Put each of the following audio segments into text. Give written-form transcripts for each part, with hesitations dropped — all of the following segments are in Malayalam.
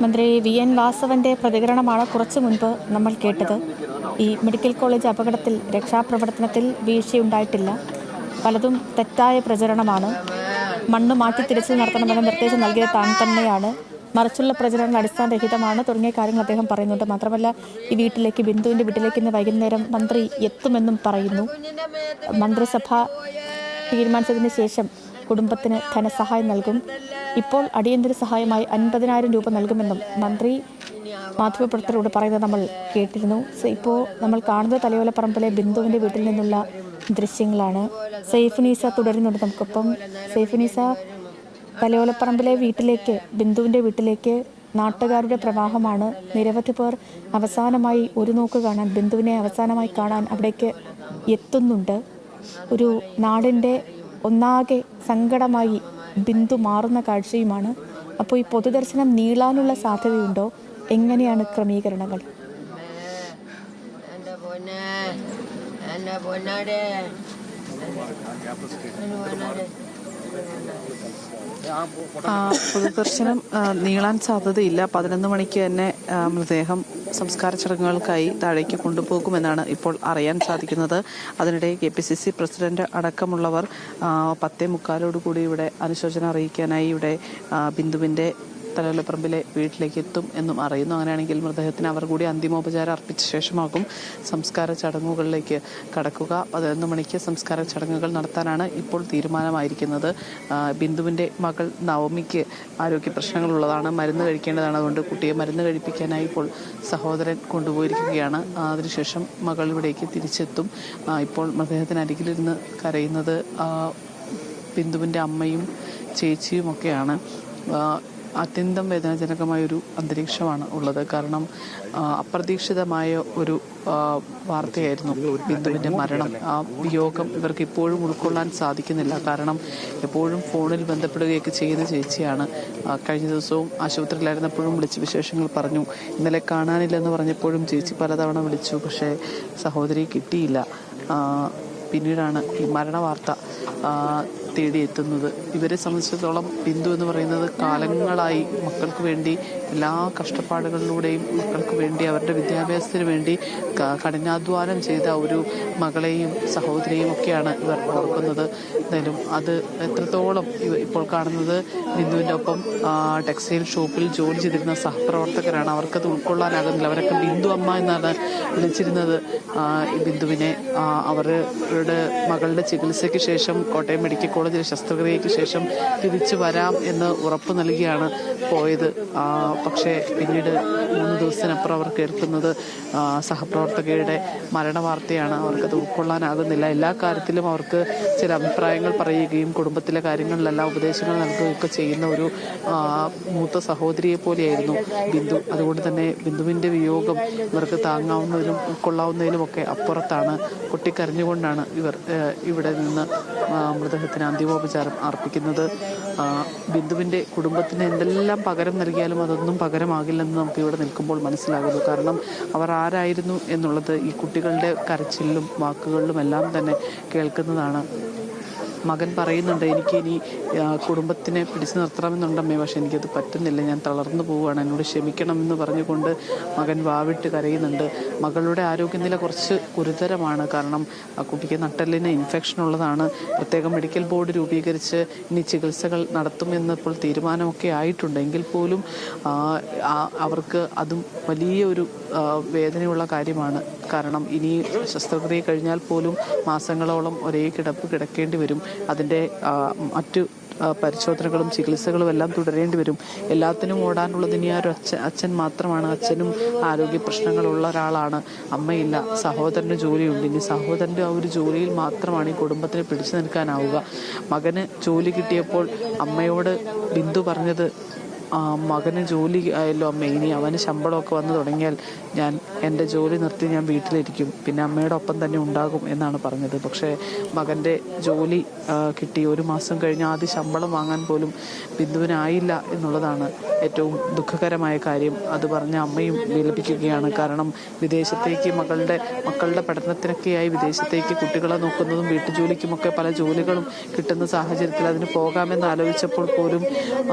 മന്ത്രി വി എൻ വാസവന്റെ പ്രതികരണമാണ് കുറച്ചു മുൻപ് നമ്മൾ കേട്ടത്. ഈ മെഡിക്കൽ കോളേജ് അപകടത്തിൽ രക്ഷാപ്രവർത്തനത്തിൽ വീഴ്ചയുണ്ടായിട്ടില്ല, പലതും തെറ്റായ പ്രചരണമാണ്, മണ്ണ് മാറ്റി തിരിച്ചു നടത്തണമെന്ന നിർദ്ദേശം നൽകിയത് താൻ തന്നെയാണ്, മറിച്ചുള്ള പ്രചരണങ്ങൾ അടിസ്ഥാനരഹിതമാണ് തുടങ്ങിയ കാര്യങ്ങൾ അദ്ദേഹം പറയുന്നുണ്ട്. മാത്രമല്ല, ഈ വീട്ടിലേക്ക്, ബിന്ദുവിൻ്റെ വീട്ടിലേക്ക് ഇന്ന് വൈകുന്നേരം മന്ത്രി എത്തുമെന്നും പറയുന്നു. മന്ത്രിസഭ തീരുമാനിച്ചതിന് ശേഷം കുടുംബത്തിന് ധനസഹായം നൽകും. ഇപ്പോൾ അടിയന്തര സഹായമായി 50,000 രൂപ നൽകുമെന്നും മന്ത്രി മാധ്യമപ്രവർത്തകരോട് പറയുന്നത് നമ്മൾ കേട്ടിരുന്നു. ഇപ്പോൾ നമ്മൾ കാണുന്നത് തലയോലപ്പറമ്പിലെ ബിന്ദുവിൻ്റെ വീട്ടിൽ നിന്നുള്ള ദൃശ്യങ്ങളാണ്. സൈഫുനീസ തുടരുന്നുണ്ട് നമുക്കൊപ്പം. സൈഫുനീസ, തലയോലപ്പറമ്പിലെ വീട്ടിലേക്ക്, ബിന്ദുവിൻ്റെ വീട്ടിലേക്ക് നാട്ടുകാരുടെ പ്രവാഹമാണ്. നിരവധി പേർ അവസാനമായി ഒരു നോക്ക് കാണാൻ, ബിന്ദുവിനെ അവസാനമായി കാണാൻ അവിടേക്ക് എത്തുന്നുണ്ട്. ഒരു നാടിൻ്റെ ഒന്നാകെ സങ്കടമായി ബിന്ദു മാറുന്ന കാഴ്ചയുമാണ്. അപ്പോൾ ഈ പൊതുദർശനം നീളാനുള്ള സാധ്യതയുണ്ടോ? എങ്ങനെയാണ് ക്രമീകരണങ്ങൾ? പൊതുദർശനം നീളാൻ സാധ്യതയില്ല. 11 മണിക്ക് തന്നെ മൃതദേഹം സംസ്കാര ചടങ്ങുകൾക്കായി താഴേക്ക് കൊണ്ടുപോകുമെന്നാണ് ഇപ്പോൾ അറിയാൻ സാധിക്കുന്നത്. അതിനിടെ KPCC പ്രസിഡന്റ് അടക്കമുള്ളവർ 10:45 ഇവിടെ അനുശോചനം അറിയിക്കാനായി ഇവിടെ ബിന്ദുവിൻ്റെ തലയോലപ്പറമ്പിലെ വീട്ടിലേക്ക് എത്തും എന്നും അറിയുന്നു. അങ്ങനെയാണെങ്കിൽ മൃതദേഹത്തിന് അവർ കൂടി അന്തിമോപചാരം അർപ്പിച്ച ശേഷമാകും സംസ്കാര ചടങ്ങുകളിലേക്ക് കടക്കുക. 11 മണിക്ക് സംസ്കാര ചടങ്ങുകൾ നടത്താനാണ് ഇപ്പോൾ തീരുമാനമായിരിക്കുന്നത്. ബിന്ദുവിൻ്റെ മകൾ നവമിക്ക് ആരോഗ്യ പ്രശ്നങ്ങളുള്ളതാണ്, മരുന്ന് കഴിക്കേണ്ടതാണ്. അതുകൊണ്ട് കുട്ടിയെ മരുന്ന് കഴിപ്പിക്കാനായി ഇപ്പോൾ സഹോദരൻ കൊണ്ടുപോയിരിക്കുകയാണ്. അതിനുശേഷം മകൾ ഇവിടേക്ക് തിരിച്ചെത്തും. ഇപ്പോൾ മൃതദേഹത്തിനരികിലിരുന്ന് കരയുന്നത് ബിന്ദുവിൻ്റെ അമ്മയും ചേച്ചിയുമൊക്കെയാണ്. അത്യന്തം വേദനാജനകമായൊരു അന്തരീക്ഷമാണ് ഉള്ളത്. കാരണം അപ്രതീക്ഷിതമായ ഒരു വാർത്തയായിരുന്നു ബിന്ദുവിൻ്റെ മരണം. ആ വിയോഗം ഇവർക്ക് ഇപ്പോഴും ഉൾക്കൊള്ളാൻ സാധിക്കുന്നില്ല. കാരണം എപ്പോഴും ഫോണിൽ ബന്ധപ്പെടുകയൊക്കെ ചെയ്യുന്ന ചേച്ചിയാണ്. കഴിഞ്ഞ ദിവസവും ആശുപത്രിയിലായിരുന്നപ്പോഴും വിളിച്ച് വിശേഷങ്ങൾ പറഞ്ഞു. ഇന്നലെ കാണാനില്ലെന്ന് പറഞ്ഞപ്പോഴും ചേച്ചി പലതവണ വിളിച്ചു, പക്ഷേ സഹോദരിയെ കിട്ടിയില്ല. പിന്നീടാണ് ഈ മരണവാർത്ത തേടിയെത്തുന്നത്. ഇവരെ സംബന്ധിച്ചിടത്തോളം ബിന്ദു എന്ന് പറയുന്നത് കാലങ്ങളായി മക്കൾക്ക് വേണ്ടി എല്ലാ കഷ്ടപ്പാടുകളിലൂടെയും മക്കൾക്ക് വേണ്ടി, അവരുടെ വിദ്യാഭ്യാസത്തിന് വേണ്ടി കഠിനാധ്വാനം ചെയ്ത ഒരു മകളെയും സഹോദരിയും ഒക്കെയാണ് ഇവർ ഓർക്കുന്നത്. എന്തായാലും അത് എത്രത്തോളം ഇപ്പോൾ കാണുന്നത് ബിന്ദുവിൻ്റെ ഒപ്പം ടെക്സ്റ്റൈൽ ഷോപ്പിൽ ജോലി ചെയ്തിരുന്ന സഹപ്രവർത്തകരാണ്. അവർക്കത് ഉൾക്കൊള്ളാനാകുന്നില്ല. അവരൊക്കെ ബിന്ദു അമ്മ എന്നാണ് വിളിച്ചിരുന്നത് ബിന്ദുവിനെ. അവരുടെ മകളുടെ ചികിത്സയ്ക്ക് ശേഷം കോട്ടയം മെഡിക്കൽ കോളേജിലെ ശസ്ത്രക്രിയയ്ക്ക് ശേഷം തിരിച്ചു വരാം എന്ന് ഉറപ്പ് നൽകിയാണ് പോയത്. പക്ഷേ പിന്നീട് 3 ദിവസത്തിനപ്പുറം അവർ കേൾക്കുന്നത് സഹപ്രവർത്തകയുടെ മരണവാർത്തയാണ്. അവർക്കത് ഉൾക്കൊള്ളാനാകുന്നില്ല. എല്ലാ കാര്യത്തിലും അവർക്ക് ചില അഭിപ്രായങ്ങൾ പറയുകയും കുടുംബത്തിലെ കാര്യങ്ങളിലെല്ലാം ഉപദേശങ്ങൾ നൽകുകയൊക്കെ ചെയ്യുന്ന ഒരു മൂത്ത സഹോദരിയെ പോലെയായിരുന്നു ബിന്ദു. അതുകൊണ്ട് തന്നെ ബിന്ദുവിൻ്റെ വിയോഗം ഇവർക്ക് താങ്ങാവുന്നതിലും ഉൾക്കൊള്ളാവുന്നതിലുമൊക്കെ അപ്പുറത്താണ്. പൊട്ടിക്കരഞ്ഞുകൊണ്ടാണ് ഇവർ ഇവിടെ നിന്ന് മൃതദേഹത്തിന് അന്തിമോപചാരം അർപ്പിക്കുന്നത്. ബിന്ദുവിൻ്റെ കുടുംബത്തിന് എന്തെല്ലാം പകരം നൽകിയാലും അതൊന്നും പകരമാകില്ലെന്ന് നമുക്ക് ഇവിടെ നിൽക്കുമ്പോൾ മനസ്സിലാകുന്നു. കാരണം അവർ ആരായിരുന്നു എന്നുള്ളത് ഈ കുട്ടികളുടെ കരച്ചിലും വാക്കുകളിലും എല്ലാം തന്നെ കേൾക്കുന്നതാണ്. മകൻ പറയുന്നുണ്ട്, എനിക്ക് ഇനി കുടുംബത്തിനെ പിടിച്ചു നിർത്തണമെന്നുണ്ടമ്മേ, പക്ഷെ എനിക്കത് പറ്റുന്നില്ല, ഞാൻ തളർന്നു പോവുകയാണ്, എന്നോട് ക്ഷമിക്കണമെന്ന് പറഞ്ഞുകൊണ്ട് മകൻ വാവിട്ട് കരയുന്നുണ്ട്. മകളുടെ ആരോഗ്യനില കുറച്ച് ഗുരുതരമാണ്. കാരണം ആ കുട്ടിക്ക് നട്ടെല്ലിന് ഇൻഫെക്ഷൻ ഉള്ളതാണ്. പ്രത്യേകം മെഡിക്കൽ ബോർഡ് രൂപീകരിച്ച് ഇനി ചികിത്സകൾ നടത്തുമെന്നിപ്പോൾ തീരുമാനമൊക്കെ ആയിട്ടുണ്ട്. എങ്കിൽ പോലും അവർക്ക് അതും വലിയൊരു വേദനയുള്ള കാര്യമാണ്. കാരണം ഇനി ശസ്ത്രക്രിയ കഴിഞ്ഞാൽ പോലും മാസങ്ങളോളം ഒരേ കിടപ്പ് കിടക്കേണ്ടി വരും. അതിൻ്റെ മറ്റു പരിശോധനകളും ചികിത്സകളും എല്ലാം തുടരേണ്ടി വരും. എല്ലാത്തിനും ഓടാനുള്ളത് ഇനി ആ ഒരു അച്ഛൻ മാത്രമാണ്. അച്ഛനും ആരോഗ്യ പ്രശ്നങ്ങളുള്ള ഒരാളാണ്. അമ്മയില്ല, സഹോദരന് ജോലിയുണ്ട്. ഇനി സഹോദരൻ്റെ ആ ഒരു ജോലിയിൽ മാത്രമാണ് ഈ കുടുംബത്തിന് പിടിച്ചു നിൽക്കാനാവുക. മകന് ജോലി കിട്ടിയപ്പോൾ അമ്മയോട് ബിന്ദു പറഞ്ഞത്, മകന് ജോലി ആയല്ലോ അമ്മ, ഇനി അവന് ശമ്പളമൊക്കെ വന്നു തുടങ്ങിയാൽ ഞാൻ എൻ്റെ ജോലി നിർത്തി ഞാൻ വീട്ടിലിരിക്കും, പിന്നെ അമ്മയുടെ ഒപ്പം തന്നെ ഉണ്ടാകും എന്നാണ് പറഞ്ഞത്. പക്ഷേ മകൻ്റെ ജോലി കിട്ടി 1 മാസം കഴിഞ്ഞ് ആദ്യ ശമ്പളം വാങ്ങാൻ പോലും ബിന്ദുവിനായില്ല എന്നുള്ളതാണ് ഏറ്റവും ദുഃഖകരമായ കാര്യം. അത് പറഞ്ഞ അമ്മയും വിലപിക്കുകയാണ്. കാരണം വിദേശത്തേക്ക് മക്കളുടെ പഠനത്തിനൊക്കെയായി വിദേശത്തേക്ക് കുട്ടികളെ നോക്കുന്നതും വീട്ടുജോലിക്കുമൊക്കെ പല ജോലികളും കിട്ടുന്ന സാഹചര്യത്തിൽ അതിന് പോകാമെന്ന് ആലോചിച്ചപ്പോൾ പോലും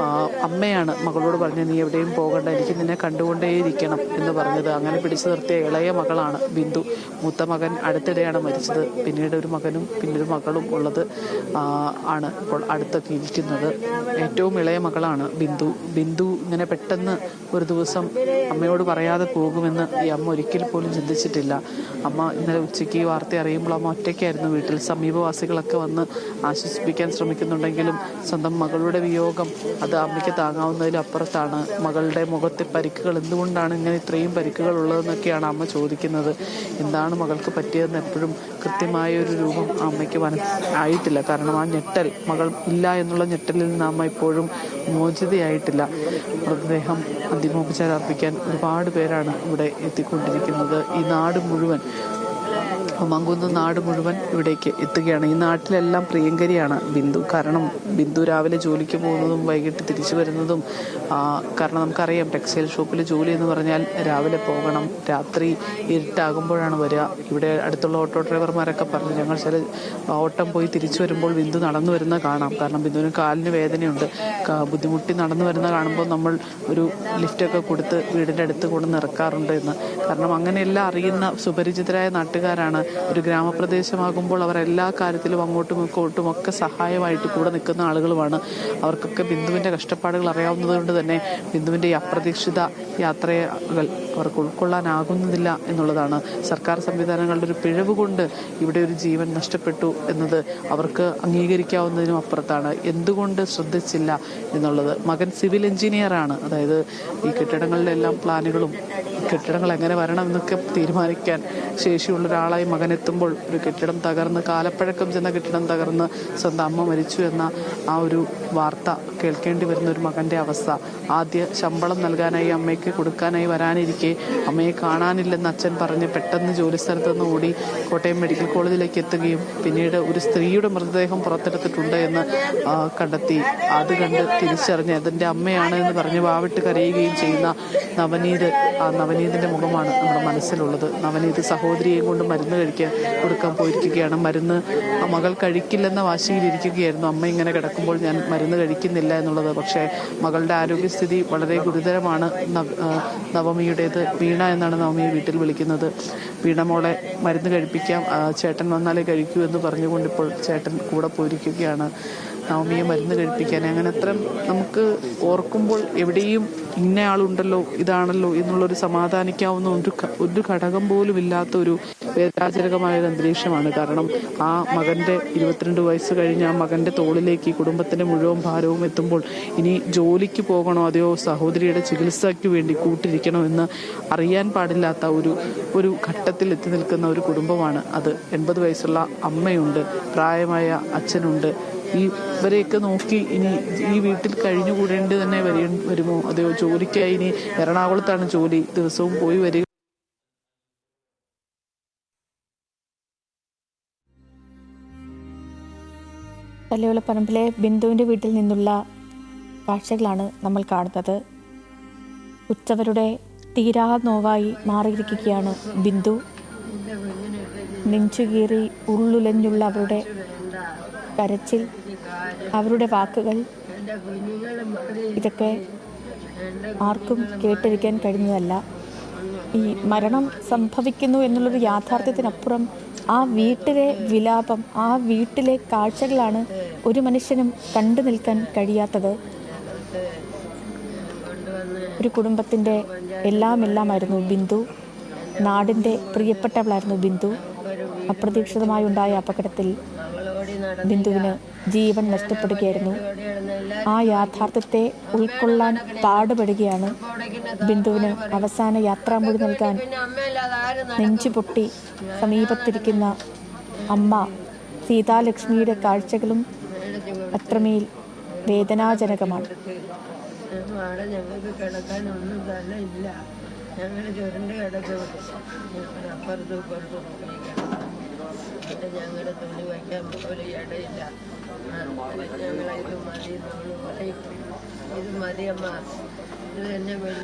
അമ്മയാണ് മകളോട് പറഞ്ഞു, നീ എവിടെയും പോകണ്ട, എനിക്ക് നിന്നെ കണ്ടുകൊണ്ടേയിരിക്കണം എന്ന് പറഞ്ഞത്. അങ്ങനെ പിടിച്ചു നിർത്തിയ ഇളയ മകളാണ് ബിന്ദു. മൂത്ത മകൻ അടുത്തിടെയാണ് മരിച്ചത്. പിന്നീട് ഒരു മകനും പിന്നൊരു മകളും ഉള്ളത് ആണ് ഇപ്പോൾ അടുത്തൊക്കെ ഇരിക്കുന്നത്. ഏറ്റവും ഇളയ മകളാണ് ബിന്ദു ഇങ്ങനെ പെട്ടെന്ന് ഒരു ദിവസം അമ്മയോട് പറയാതെ പോകുമെന്ന് ഈ അമ്മ ഒരിക്കൽ പോലും ചിന്തിച്ചിട്ടില്ല. അമ്മ ഇന്നലെ ഉച്ചയ്ക്ക് വാർത്ത അറിയുമ്പോൾ അമ്മ ഒറ്റയ്ക്കായിരുന്നു വീട്ടിൽ. സമീപവാസികളൊക്കെ വന്ന് ആശ്വസിപ്പിക്കാൻ ശ്രമിക്കുന്നുണ്ടെങ്കിലും സ്വന്തം മകളുടെ വിയോഗം അത് അമ്മയ്ക്ക് താങ്ങാവുന്നതിലും അപ്പുറത്താണ്. മകളുടെ മുഖത്തെ പരിക്കുകൾ, എന്തുകൊണ്ടാണ് ഇങ്ങനെ ഇത്രയും പരിക്കുകൾ ഉള്ളതെന്നൊക്കെയാണ് അമ്മ ചോദിക്കുന്നത്. എന്താണ് മകൾക്ക് പറ്റിയതെന്ന് എപ്പോഴും കൃത്യമായൊരു രൂപം അമ്മയ്ക്ക് ആയിട്ടില്ല. കാരണം ആ ഞെട്ടൽ, മകൾ ഇല്ല എന്നുള്ള ഞെട്ടലിൽ നിന്ന് അമ്മ ഇപ്പോഴും മോചിതയായിട്ടില്ല. മൃതദേഹം അന്തിമോപചാരം അർപ്പിക്കാൻ ഒരുപാട് പേരാണ് ഇവിടെ എത്തിക്കൊണ്ടിരിക്കുന്നത്. ഈ നാട് മുഴുവൻ, മങ്കുന്ന് നാട് മുഴുവൻ ഇവിടേക്ക് എത്തുകയാണ്. ഈ നാട്ടിലെല്ലാം പ്രിയങ്കരിയാണ് ബിന്ദു. കാരണം ബിന്ദു രാവിലെ ജോലിക്ക് പോകുന്നതും വൈകിട്ട് തിരിച്ചു വരുന്നതും, കാരണം നമുക്കറിയാം ടെക്സ്റ്റൈൽ ഷോപ്പിൽ ജോലി എന്ന് പറഞ്ഞാൽ രാവിലെ പോകണം, രാത്രി ഇരുട്ടാകുമ്പോഴാണ് വരിക. ഇവിടെ അടുത്തുള്ള ഓട്ടോ ഡ്രൈവർമാരൊക്കെ പറഞ്ഞു, ഞങ്ങൾ ചില ഓട്ടം പോയി തിരിച്ചു വരുമ്പോൾ ബിന്ദു നടന്നു വരുന്ന കാണാം. കാരണം ബിന്ദുവിന് കാലിന് വേദനയുണ്ട്. ബുദ്ധിമുട്ടി നടന്നു വരുന്ന കാണുമ്പോൾ നമ്മൾ ഒരു ലിഫ്റ്റൊക്കെ കൊടുത്ത് വീടിൻ്റെ അടുത്ത് കൊണ്ട് ഇറക്കാറുണ്ട് എന്ന്. കാരണം അങ്ങനെയെല്ലാം അറിയുന്ന സുപരിചിതരായ നാട്ടുകാരാണ്. ഒരു ഗ്രാമപ്രദേശമാകുമ്പോൾ അവർ എല്ലാ കാര്യത്തിലും അങ്ങോട്ടും ഇങ്ങോട്ടും ഒക്കെ സഹായമായിട്ട് കൂടെ നിൽക്കുന്ന ആളുകളുമാണ്. അവർക്കൊക്കെ ബിന്ദുവിൻ്റെ കഷ്ടപ്പാടുകൾ അറിയാവുന്നത് കൊണ്ട് തന്നെ ബിന്ദുവിൻ്റെ ഈ അപ്രതീക്ഷിത യാത്രകൾ അവർക്ക് ഉൾക്കൊള്ളാനാകുന്നതില്ല എന്നുള്ളതാണ്. സർക്കാർ സംവിധാനങ്ങളുടെ ഒരു പിഴവ് കൊണ്ട് ഇവിടെ ഒരു ജീവൻ നഷ്ടപ്പെട്ടു എന്നത് അവർക്ക് അംഗീകരിക്കാവുന്നതിനും അപ്പുറത്താണ്. എന്തുകൊണ്ട് ശ്രദ്ധിച്ചില്ല എന്നുള്ളത്. മകൻ സിവിൽ എഞ്ചിനീയറാണ്. അതായത് ഈ കെട്ടിടങ്ങളുടെ എല്ലാം പ്ലാനുകളും കെട്ടിടങ്ങൾ എങ്ങനെ വരണം എന്നൊക്കെ തീരുമാനിക്കാൻ ശേഷിയുള്ള ഒരാളായി മകൻ എത്തുമ്പോൾ ഒരു കെട്ടിടം തകർന്ന്, കാലപ്പഴക്കം ചെന്ന കെട്ടിടം തകർന്ന് സ്വന്തം അമ്മ മരിച്ചു എന്ന ആ ഒരു വാർത്ത കേൾക്കേണ്ടി വരുന്ന ഒരു മകൻ്റെ അവസ്ഥ. ആദ്യ ശമ്പളം നൽകാനായി അമ്മയ്ക്ക് കൊടുക്കാനായി വരാനിരിക്കെ അമ്മയെ കാണാനില്ലെന്ന് അച്ഛൻ പറഞ്ഞ് പെട്ടെന്ന് ജോലിസ്ഥലത്ത് നിന്ന് ഓടി കോട്ടയം മെഡിക്കൽ കോളേജിലേക്ക് എത്തുകയും പിന്നീട് ഒരു സ്ത്രീയുടെ മൃതദേഹം പുറത്തെടുത്തിട്ടുണ്ട് എന്ന് കണ്ടെത്തി. അത് കണ്ട് തിരിച്ചറിഞ്ഞ് അതിൻ്റെ അമ്മയാണ് എന്ന് പറഞ്ഞ് വാവിട്ട് കരയുകയും ചെയ്യുന്ന നവനീത്. ആ നവനീതിൻ്റെ മുഖമാണ് നമ്മുടെ മനസ്സിലുള്ളത്. നവനീത് സഹോദരിയെയും കൊണ്ട് മരുന്ന് കൊടുക്കാൻ പോയിരിക്കുകയാണ്. മരുന്ന് മകൾ കഴിക്കില്ലെന്ന വാശിയിലിരിക്കുകയായിരുന്നു. അമ്മ ഇങ്ങനെ കിടക്കുമ്പോൾ ഞാൻ മരുന്ന് കഴിക്കുന്നില്ല എന്നുള്ളത്. പക്ഷേ മകളുടെ ആരോഗ്യസ്ഥിതി വളരെ ഗുരുതരമാണ്. നവമിയുടേത്. വീണ എന്നാണ് നവമിയെ വീട്ടിൽ വിളിക്കുന്നത്. വീണ മോളെ മരുന്ന് കഴിപ്പിക്കാം, ചേട്ടൻ വന്നാലേ കഴിക്കൂ എന്ന് പറഞ്ഞുകൊണ്ട് ഇപ്പോൾ ചേട്ടൻ കൂടെ പോയിരിക്കുകയാണ് നവമിയെ മരുന്ന് കഴിപ്പിക്കാൻ. അങ്ങനെ അത്ര നമുക്ക് ഓർക്കുമ്പോൾ എവിടെയും ഇന്നയാളുണ്ടല്ലോ, ഇതാണല്ലോ എന്നുള്ളൊരു സമാധാനിക്കാവുന്ന ഒരു ഘടകം പോലും ഇല്ലാത്ത ഒരു വേദനാജനകമായ ഒരു അന്തരീക്ഷമാണ്. കാരണം ആ മകൻ്റെ 22 വയസ്സ് കഴിഞ്ഞ ആ മകൻ്റെ തോളിലേക്ക് കുടുംബത്തിൻ്റെ മുഴുവൻ ഭാരവും എത്തുമ്പോൾ ഇനി ജോലിക്ക് പോകണോ അതെയോ സഹോദരിയുടെ ചികിത്സയ്ക്ക് വേണ്ടി കൂട്ടിരിക്കണോ എന്ന് അറിയാൻ പാടില്ലാത്ത ഒരു ഘട്ടത്തിൽ എത്തി നിൽക്കുന്ന ഒരു കുടുംബമാണ് അത്. 80 വയസ്സുള്ള അമ്മയുണ്ട്, പ്രായമായ അച്ഛനുണ്ട്. ഇവരെയൊക്കെ നോക്കി ഇനി ഈ വീട്ടിൽ കഴിഞ്ഞുകൂടേണ്ടി തന്നെ വരുമോ അതെയോ ജോലിക്കായി ഇനി എറണാകുളത്താണ് ജോലി, ദിവസവും പോയി വരിക. തലയോലപ്പറമ്പിലെ ബിന്ദുവിൻ്റെ വീട്ടിൽ നിന്നുള്ള കാഴ്ചകളാണ് നമ്മൾ കാണുന്നത്. ഉച്ചവരുടെ തീരാ നോവായി മാറിയിരിക്കുകയാണ് ബിന്ദു. നെഞ്ചുകീറി ഉള്ളുലഞ്ഞുള്ള അവരുടെ കരച്ചിൽ, അവരുടെ വാക്കുകൾ, ഇതൊക്കെ ആർക്കും കേട്ടിരിക്കാൻ കഴിയുന്നതല്ല. ഈ മരണം സംഭവിക്കുന്നു എന്നുള്ളൊരു യാഥാർത്ഥ്യത്തിനപ്പുറം ആ വീട്ടിലെ വിലാപം, ആ വീട്ടിലെ കാഴ്ചകളാണ് ഒരു മനുഷ്യനും കണ്ടു നിൽക്കാൻ കഴിയാത്തത്. ഒരു കുടുംബത്തിൻ്റെ എല്ലാമായിരുന്നു ബിന്ദു. നാടിൻ്റെ പ്രിയപ്പെട്ടവളായിരുന്നു ബിന്ദു. അപ്രതീക്ഷിതമായുണ്ടായ അപകടത്തിൽ ബിന്ദുവിന് ജീവൻ നഷ്ടപ്പെടുകയായിരുന്നു. ആ യാഥാർത്ഥ്യത്തെ ഉൾക്കൊള്ളാൻ പാടുപെടുകയാണ്. ബിന്ദുവിന് അവസാന യാത്രാമൊഴി നൽകാൻ നെഞ്ചുപൊട്ടി സമീപത്തിരിക്കുന്ന അമ്മ സീതാലക്ഷ്മിയുടെ കാഴ്ചകളും അത്രമേൽ വേദനാജനകമാണ്. ഞങ്ങൾക്ക് കിടക്കാനൊന്നും തന്നെ ഇല്ല. ഞങ്ങൾ ചുരുണ്ട് കിടക്കും. അപ്പുറത്തും ഇപ്പുറത്തും പിന്നെ ഞങ്ങളുടെ തുണി വയ്ക്കാൻ പോലും ഇടയില്ല. ഞങ്ങൾ ഇത് മതി, നമ്മൾ പറയും ഇത് മതിയമ്മ, ഇത് തന്നെ